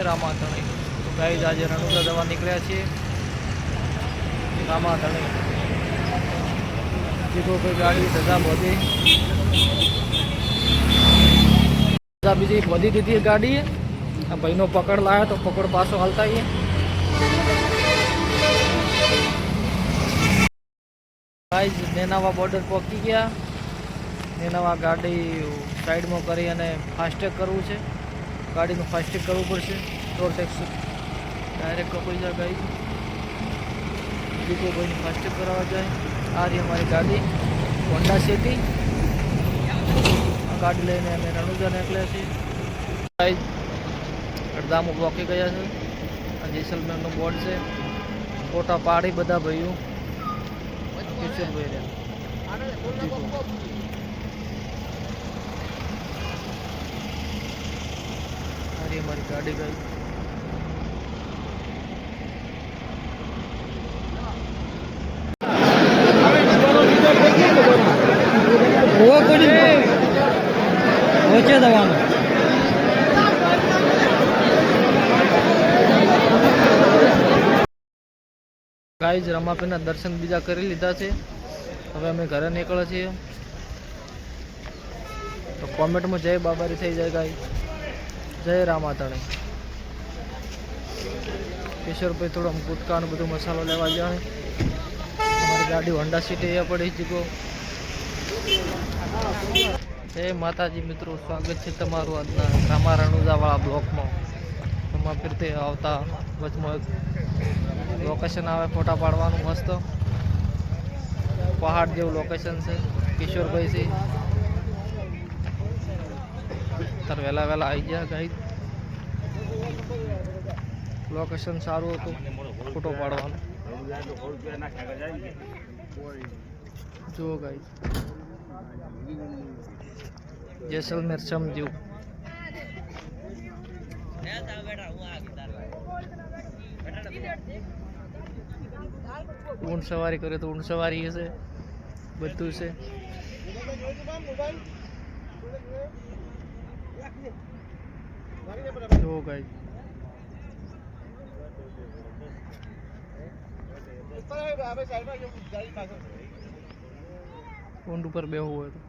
રામાધણી. તો ગાઈઝ આજે રણુજા જવા નીકળ્યા છીએ રામાધણી. બીજો કોઈ ગાડી ધજા બોધી બીજી બોધી દીધી ગાડી. આ ભાઈનો પકડ લાયા તો પકડ પાછો હાલતા આવીએ. ગાઈઝ નેનાવા બોર્ડર પહોંચી ગયા. નેનાવા ગાડી સાઈડમાં કરી અને ફાસ્ટેગ કરવું છે. ગાડીનું ફાસ્ટેગ કરવું પડશે. ટોલ ટેક્સ ડાયરેક્ટ કપાઈ જાય. ગાઈઝ બીજો ભાઈને ફાસ્ટેગ કરાવવા જાય. આ રહી અમારી ગાડી હોન્ડા સિટી. આ ગાડી લઈને અમે રણુજા નીકળ્યા છીએ. ગાઈઝ અડધામાં બ્લોકી ગયા છે. આ જેસલમેરનું બોર્ડ છે. ફોટા પાડી બધા ભાઈઓ કિશોરભાઈ રહ્યા. हमारी गाड़ी गई गाइज रमापीना दर्शन बीजा करी लीधा है. हवे अमे घरे निकळे छीए. तो कॉमेंट में जय बाबारी थी जाए. गाइज जय रामाधणी. किशोर भाई थोड़ा गुटका बधु मसालो लेवा जाए. हमारी गाड़ी होंडा सिटी अँ पड़ी चुको. जय माताजी मित्रों, स्वागत है तमारू आजना रामा रणुजा वाला ब्लॉक में. एम फिरते आवता वच में लोकेशन आवे फोटा पाड़वानुं मस्त पहाड़ जेवुं लोकेशन है. किशोर भाई से तर वेला वेला आई गया. गाइज लोकेशन सारू हतुं फोटो पाड़वानुं. जो गाइज जैसलमेर समझू. ऊंट सवारी करे तो ऊंट सवारी है बधु से. जो गाइज ऊंट पर बेहू है तो